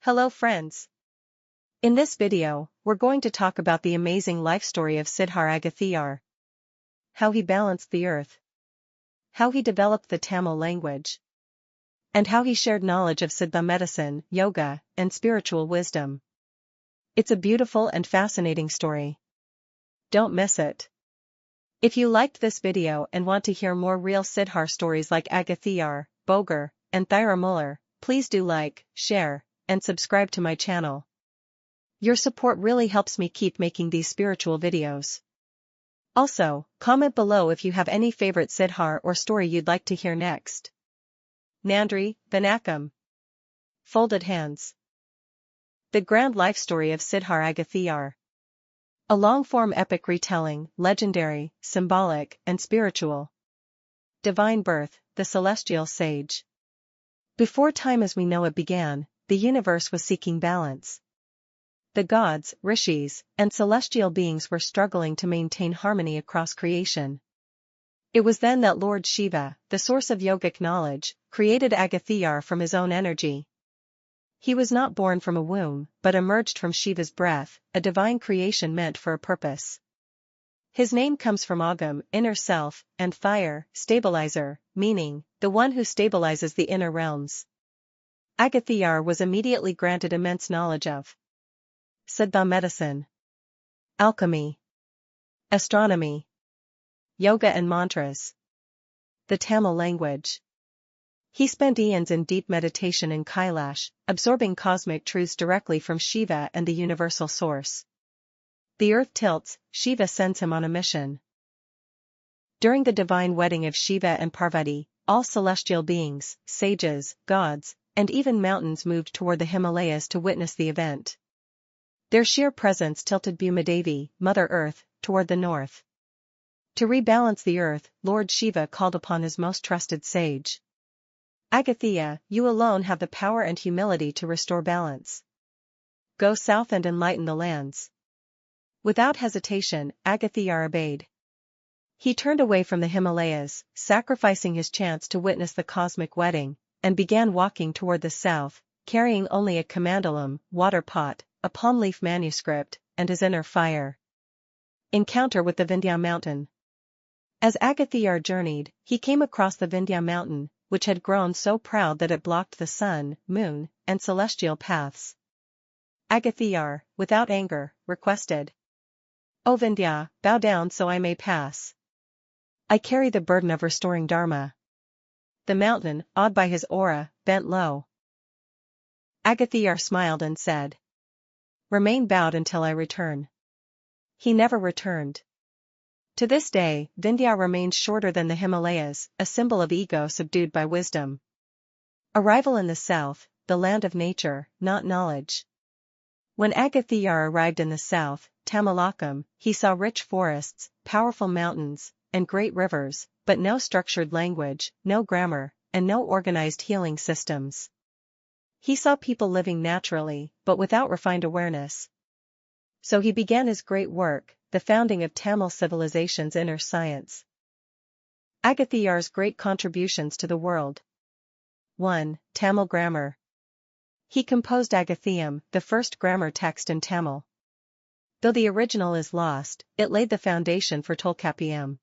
Hello friends. In this video, we're going to talk about the amazing life story of Siththar Agathiyar. How he balanced the earth. How he developed the Tamil language. And how he shared knowledge of Siddha medicine, yoga, and spiritual wisdom. It's a beautiful and fascinating story. Don't miss it. If you liked this video and want to hear more real Siddhar stories like Agathiyar, Bogar, and Thiramular, please do like, share, and subscribe to my channel. Your support really helps me keep making these spiritual videos. Also, comment below if you have any favorite Siddhar or story you'd like to hear next. Nandri, Vanakam. Folded hands. The grand life story of Siththar Agathiyar. A long-form epic retelling, legendary, symbolic, and spiritual. Divine birth, the celestial sage. Before time as we know it began, the universe was seeking balance. The gods, rishis, and celestial beings were struggling to maintain harmony across creation. It was then that Lord Shiva, the source of yogic knowledge, created Agathiyar from his own energy. He was not born from a womb, but emerged from Shiva's breath, a divine creation meant for a purpose. His name comes from Agam, inner self, and Thayar, stabilizer, meaning, the one who stabilizes the inner realms. Agathiyar was immediately granted immense knowledge of Siddha medicine, alchemy, astronomy, yoga and mantras, the Tamil language. He spent eons in deep meditation in Kailash, absorbing cosmic truths directly from Shiva and the universal source. The earth tilts, Shiva sends him on a mission. During the divine wedding of Shiva and Parvati, all celestial beings, sages, gods, and even mountains moved toward the Himalayas to witness the event. Their sheer presence tilted Bhumidevi, Mother Earth, toward the north. To rebalance the earth, Lord Shiva called upon his most trusted sage. Agathya, you alone have the power and humility to restore balance. Go south and enlighten the lands. Without hesitation, Agathiyar obeyed. He turned away from the Himalayas, sacrificing his chance to witness the cosmic wedding, and began walking toward the south, carrying only a kamandalam, water pot, a palm leaf manuscript, and his inner fire. Encounter with the Vindhya mountain. As Agathiyar journeyed, he came across the Vindhya mountain, which had grown so proud that it blocked the sun, moon, and celestial paths. Agathiyar, without anger, requested, "O Vindhya, bow down so I may pass. I carry the burden of restoring Dharma." The mountain, awed by his aura, bent low. Agathiyar smiled and said, "Remain bowed until I return." He never returned. To this day, Vindhya remains shorter than the Himalayas, a symbol of ego subdued by wisdom. Arrival in the south, the land of nature, not knowledge. When Agathiyar arrived in the south, Tamilakam, he saw rich forests, powerful mountains, and great rivers, but no structured language, no grammar, and no organized healing systems. He saw people living naturally, but without refined awareness. So he began his great work, the founding of Tamil civilization's inner science. Agathiyar's great contributions to the world. 1. Tamil grammar. He composed Agathiyam, the first grammar text in Tamil. Though the original is lost, it laid the foundation for Tolkappiyam.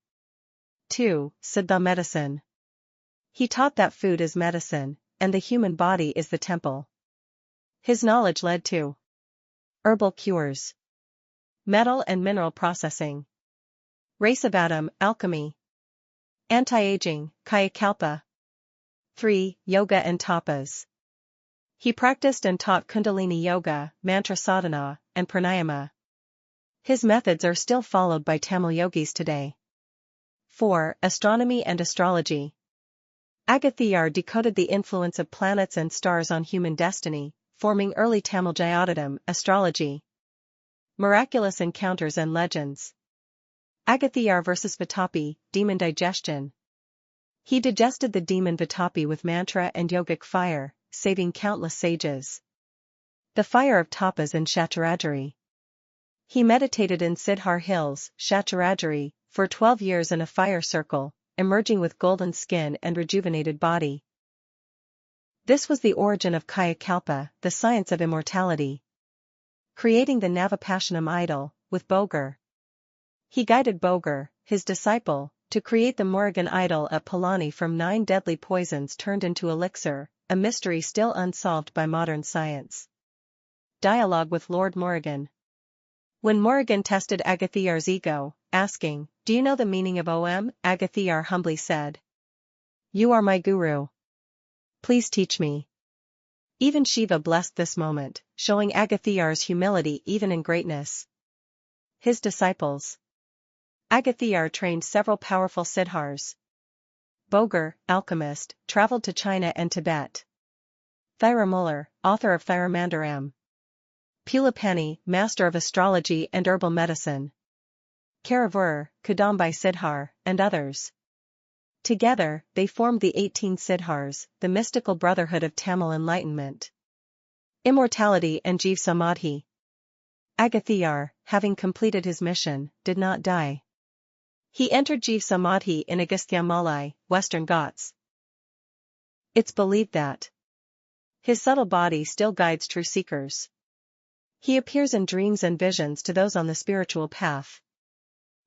2. Siddha medicine. He taught that food is medicine, and the human body is the temple. His knowledge led to herbal cures, metal and mineral processing, Rasavatam, alchemy, anti-aging, Kayakalpa. 3. Yoga and tapas. He practiced and taught Kundalini yoga, mantra sadhana, and pranayama. His methods are still followed by Tamil yogis today. 4. Astronomy and astrology. Agathiyar decoded the influence of planets and stars on human destiny, forming early Tamil Jyotitam, astrology. Miraculous encounters and legends. Agathiyar vs. Vatapi, demon digestion. He digested the demon Vatapi with mantra and yogic fire, saving countless sages. The fire of tapas in Shattarajari. He meditated in Siddhar hills, Shattarajari, for 12 years in a fire circle, emerging with golden skin and rejuvenated body. This was the origin of Kayakalpa, the science of immortality. Creating the Navapashanam idol, with Bogar. He guided Bogar, his disciple, to create the Murugan idol at Palani from 9 deadly poisons turned into elixir, a mystery still unsolved by modern science. Dialogue with Lord Murugan. When Murugan tested Agathiyar's ego, asking, "Do you know the meaning of Om?" Agathiyar humbly said, "You are my guru. Please teach me." Even Shiva blessed this moment, showing Agathiyar's humility even in greatness. His disciples. Agathiyar trained several powerful Siddhars. Bogar, alchemist, traveled to China and Tibet. Thirumalar, author of Thirumandaram. Pulapani, master of astrology and herbal medicine. Karavur, Kadambai Siddhar, and others. Together, they formed the 18 Siddhars, the mystical brotherhood of Tamil enlightenment. Immortality and Jiva Samadhi. Agathiyar, having completed his mission, did not die. He entered Jiva Samadhi in Agastya Malai, Western Ghats. It's believed that his subtle body still guides true seekers. He appears in dreams and visions to those on the spiritual path.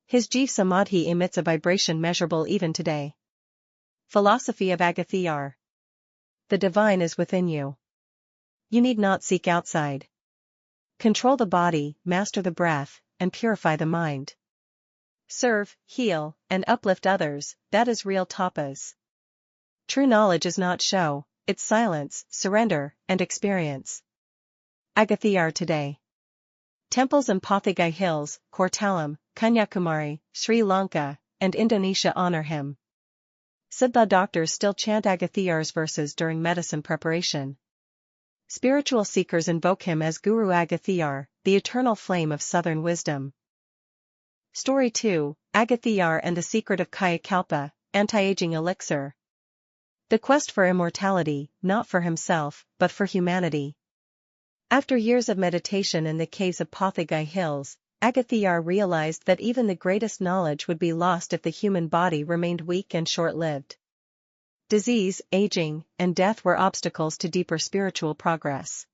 His Jiva Samadhi emits a vibration measurable even today. Philosophy of Agathiyar. The divine is within you. You need not seek outside. Control the body, master the breath, and purify the mind. Serve, heal, and uplift others, that is real tapas. True knowledge is not show, it's silence, surrender, and experience. Agathiyar today. Temples in Pothigai Hills, Kortalam, Kanyakumari, Sri Lanka, and Indonesia honor him. Siddha doctors still chant Agathiyar's verses during medicine preparation. Spiritual seekers invoke him as Guru Agathiyar, the eternal flame of southern wisdom. Story 2, Agathiyar and the Secret of Kayakalpa, Anti-Aging Elixir. The quest for immortality, not for himself, but for humanity. After years of meditation in the caves of Pothigai Hills, Agathiyar realized that even the greatest knowledge would be lost if the human body remained weak and short-lived. Disease, aging, and death were obstacles to deeper spiritual progress.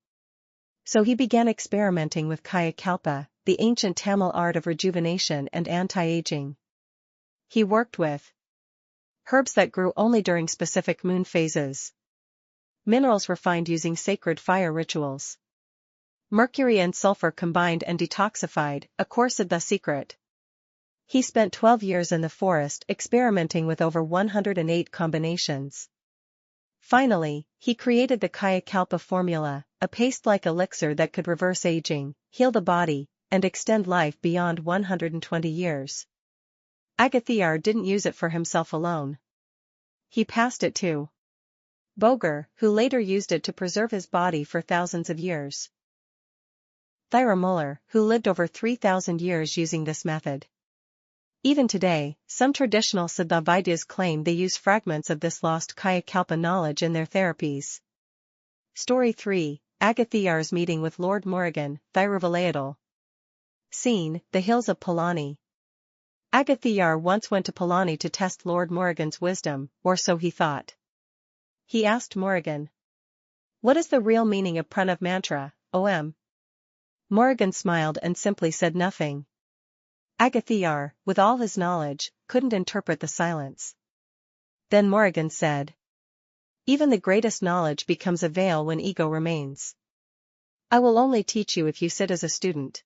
So he began experimenting with Kayakalpa, the ancient Tamil art of rejuvenation and anti-aging. He worked with herbs that grew only during specific moon phases. Minerals refined using sacred fire rituals. Mercury and sulfur combined and detoxified, a core Siddha secret. He spent 12 years in the forest experimenting with over 108 combinations. Finally, he created the Kayakalpa formula, a paste-like elixir that could reverse aging, heal the body, and extend life beyond 120 years. Agathiyar didn't use it for himself alone. He passed it to Bogar, who later used it to preserve his body for thousands of years. Thirumalar, who lived over 3,000 years using this method. Even today, some traditional Siddha Vaidyas claim they use fragments of this lost Kayakalpa knowledge in their therapies. Story 3, Agathiyar's meeting with Lord Murugan, Thiruvalayadal. Scene, the hills of Palani. Agathiyar once went to Palani to test Lord Murugan's wisdom, or so he thought. He asked Murugan, "What is the real meaning of Pranav mantra, Om?" Murugan smiled and simply said nothing. Agathiyar, with all his knowledge, couldn't interpret the silence. Then Murugan said, "Even the greatest knowledge becomes a veil when ego remains. I will only teach you if you sit as a student."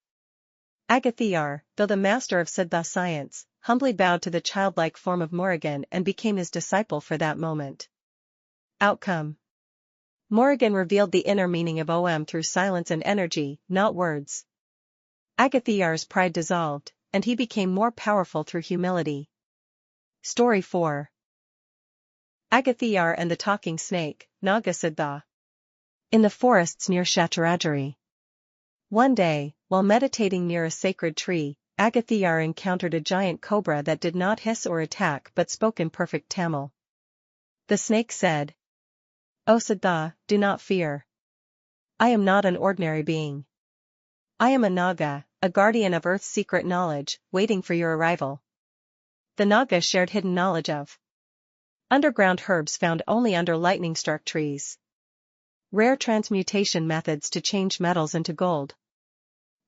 Agathiyar, though the master of Siddha science, humbly bowed to the childlike form of Murugan and became his disciple for that moment. Outcome. Murugan revealed the inner meaning of Om through silence and energy, not words. Agathiyar's pride dissolved, and he became more powerful through humility. Story 4. Agathiyar and the Talking Snake, Naga Siddha. In the forests near Shataragiri. One day, while meditating near a sacred tree, Agathiyar encountered a giant cobra that did not hiss or attack but spoke in perfect Tamil. The snake said, "O Siddha, do not fear. I am not an ordinary being. I am a Naga, a guardian of Earth's secret knowledge, waiting for your arrival." The Naga shared hidden knowledge of underground herbs found only under lightning-struck trees. Rare transmutation methods to change metals into gold.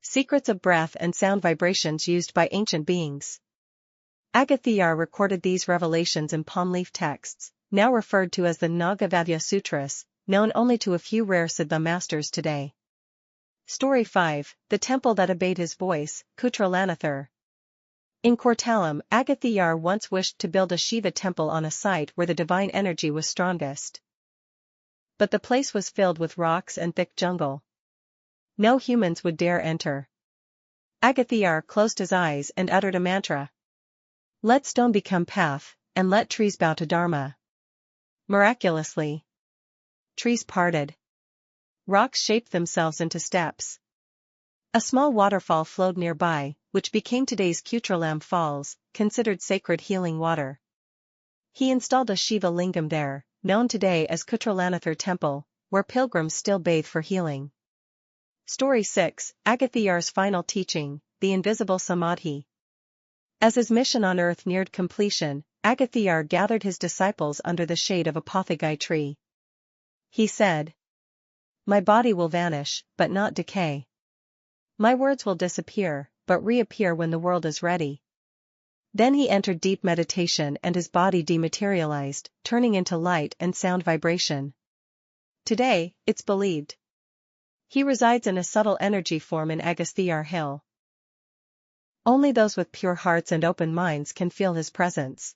Secrets of breath and sound vibrations used by ancient beings. Agathiyar recorded these revelations in palm leaf texts, now referred to as the Nagavadya Sutras, known only to a few rare Siddha masters today. Story 5, The Temple That Obeyed His Voice, Kutralanathar. In Kortalam, Agathiyar once wished to build a Shiva temple on a site where the divine energy was strongest. But the place was filled with rocks and thick jungle. No humans would dare enter. Agathiyar closed his eyes and uttered a mantra. Let stone become path, and let trees bow to Dharma. Miraculously, trees parted. Rocks shaped themselves into steps. A small waterfall flowed nearby, which became today's Kutralam Falls, considered sacred healing water. He installed a Shiva lingam there, known today as Kutralanathar Temple, where pilgrims still bathe for healing. Story 6, Agathiyar's Final Teaching, The Invisible Samadhi. As his mission on earth neared completion, Agathiyar gathered his disciples under the shade of a pothygai tree. He said, My body will vanish, but not decay. My words will disappear, but reappear when the world is ready. Then he entered deep meditation and his body dematerialized, turning into light and sound vibration. Today, it's believed he resides in a subtle energy form in Agastya Hill. Only those with pure hearts and open minds can feel his presence.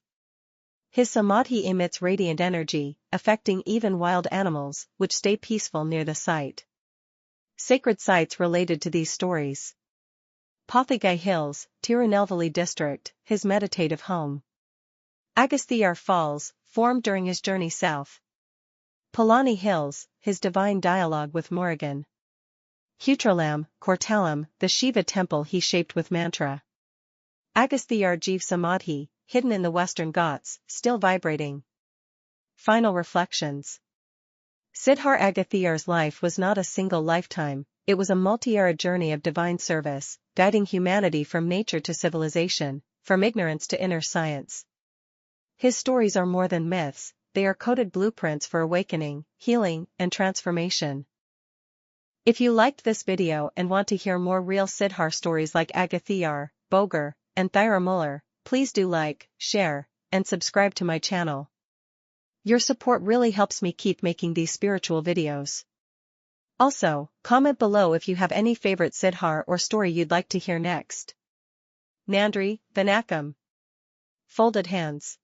His samadhi emits radiant energy, affecting even wild animals, which stay peaceful near the site. Sacred sites related to these stories. Pothygai Hills, Tirunelveli district, his meditative home. Agasthyar Falls, formed during his journey south. Palani Hills, his divine dialogue with Murugan. Kutralam, Kortalam, the Shiva temple he shaped with mantra. Agasthyar Jeev Samadhi, hidden in the Western Ghats, still vibrating. Final reflections. Siththar Agathiyar's life was not a single lifetime, it was a multi-era journey of divine service, guiding humanity from nature to civilization, from ignorance to inner science. His stories are more than myths, they are coded blueprints for awakening, healing, and transformation. If you liked this video and want to hear more real Siddhar stories like Agathiyar, Bogar, and Thiramular, please do like, share, and subscribe to my channel. Your support really helps me keep making these spiritual videos. Also, comment below if you have any favorite Siddhar or story you'd like to hear next. Nandri, Vanakkam. Folded hands.